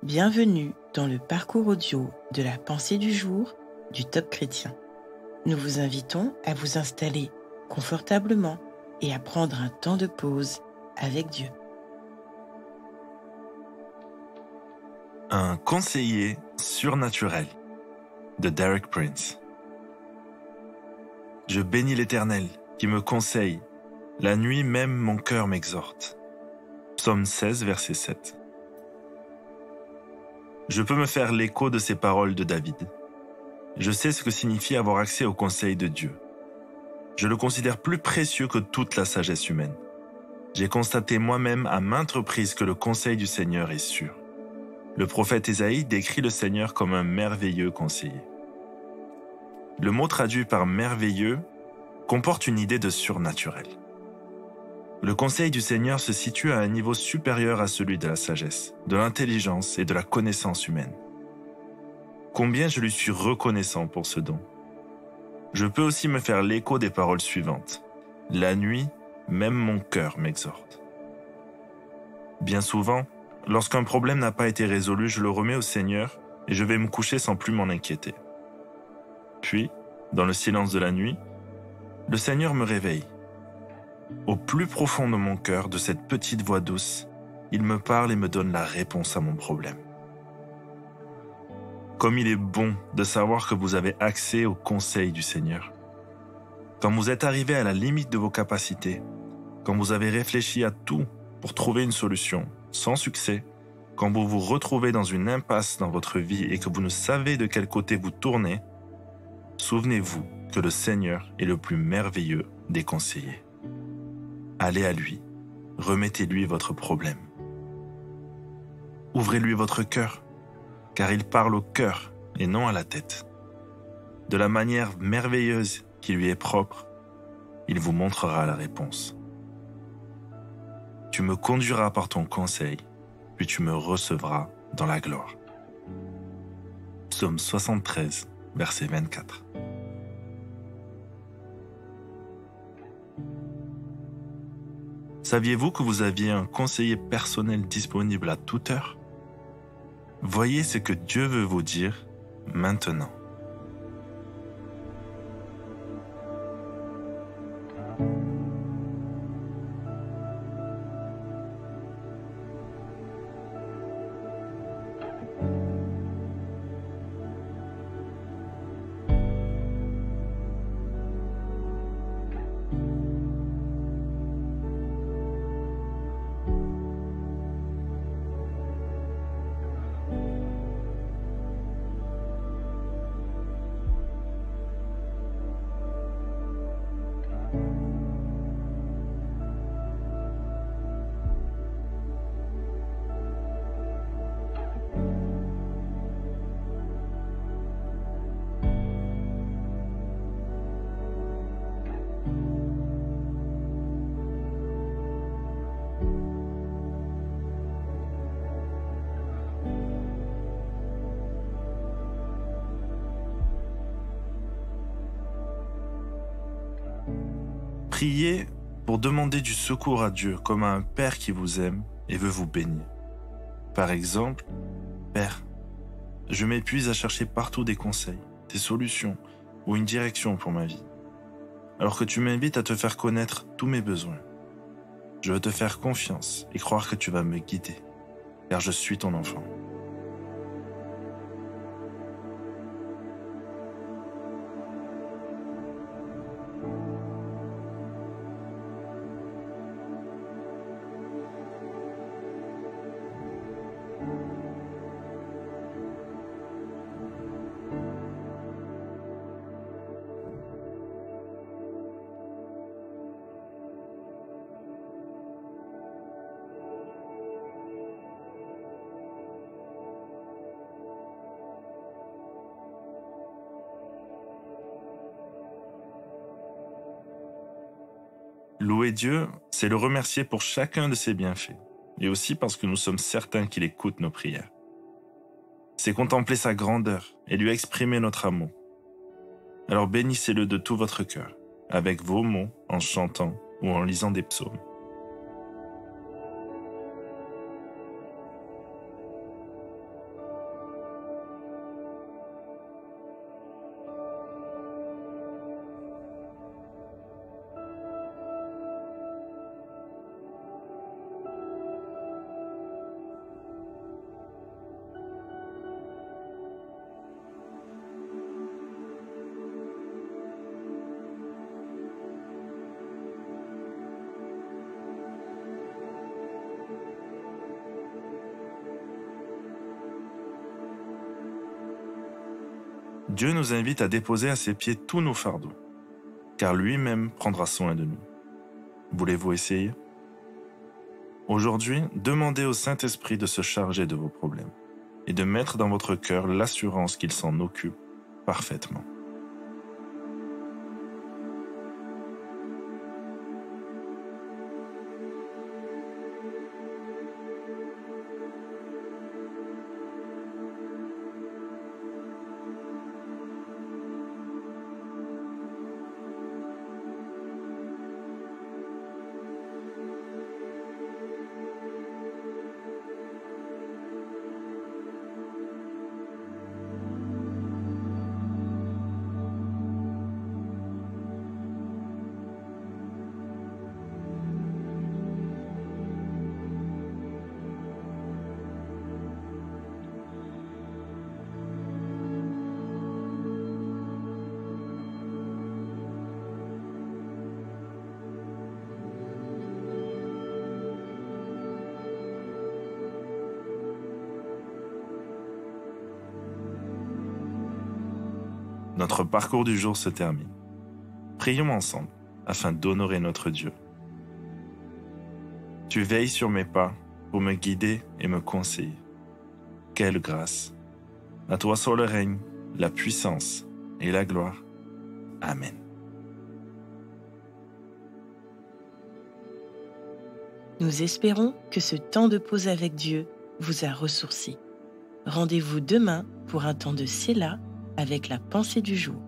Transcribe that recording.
Bienvenue dans le parcours audio de la pensée du jour du Top Chrétien. Nous vous invitons à vous installer confortablement et à prendre un temps de pause avec Dieu. Un conseiller surnaturel de Derek Prince. Je bénis l'Éternel qui me conseille. La nuit même mon cœur m'exhorte. Psaume 16, verset 7. Je peux me faire l'écho de ces paroles de David. Je sais ce que signifie avoir accès au conseil de Dieu. Je le considère plus précieux que toute la sagesse humaine. J'ai constaté moi-même à maintes reprises que le conseil du Seigneur est sûr. Le prophète Ésaïe décrit le Seigneur comme un merveilleux conseiller. Le mot traduit par merveilleux comporte une idée de surnaturel. Le conseil du Seigneur se situe à un niveau supérieur à celui de la sagesse, de l'intelligence et de la connaissance humaine. Combien je lui suis reconnaissant pour ce don. Je peux aussi me faire l'écho des paroles suivantes. La nuit, même mon cœur m'exhorte. Bien souvent, lorsqu'un problème n'a pas été résolu, je le remets au Seigneur et je vais me coucher sans plus m'en inquiéter. Puis, dans le silence de la nuit, le Seigneur me réveille. Au plus profond de mon cœur, de cette petite voix douce, il me parle et me donne la réponse à mon problème. Comme il est bon de savoir que vous avez accès au conseil du Seigneur. Quand vous êtes arrivé à la limite de vos capacités, quand vous avez réfléchi à tout pour trouver une solution, sans succès, quand vous vous retrouvez dans une impasse dans votre vie et que vous ne savez de quel côté vous tourner, souvenez-vous que le Seigneur est le plus merveilleux des conseillers. Allez à lui, remettez-lui votre problème. Ouvrez-lui votre cœur, car il parle au cœur et non à la tête. De la manière merveilleuse qui lui est propre, il vous montrera la réponse. Tu me conduiras par ton conseil, puis tu me recevras dans la gloire. Psaume 73, verset 24. Saviez-vous que vous aviez un conseiller personnel disponible à toute heure? Voyez ce que Dieu veut vous dire maintenant. Priez pour demander du secours à Dieu comme à un Père qui vous aime et veut vous bénir. Par exemple, Père, je m'épuise à chercher partout des conseils, des solutions ou une direction pour ma vie, alors que tu m'invites à te faire connaître tous mes besoins. Je veux te faire confiance et croire que tu vas me guider, car je suis ton enfant. Louer Dieu, c'est le remercier pour chacun de ses bienfaits, et aussi parce que nous sommes certains qu'il écoute nos prières. C'est contempler sa grandeur et lui exprimer notre amour. Alors bénissez-le de tout votre cœur, avec vos mots, en chantant ou en lisant des psaumes. Dieu nous invite à déposer à ses pieds tous nos fardeaux, car lui-même prendra soin de nous. Voulez-vous essayer? Aujourd'hui, demandez au Saint-Esprit de se charger de vos problèmes et de mettre dans votre cœur l'assurance qu'il s'en occupe parfaitement. Notre parcours du jour se termine. Prions ensemble afin d'honorer notre Dieu. Tu veilles sur mes pas pour me guider et me conseiller. Quelle grâce! À toi sont le règne, la puissance et la gloire. Amen. Nous espérons que ce temps de pause avec Dieu vous a ressourci. Rendez-vous demain pour un temps de Séla avec la pensée du jour.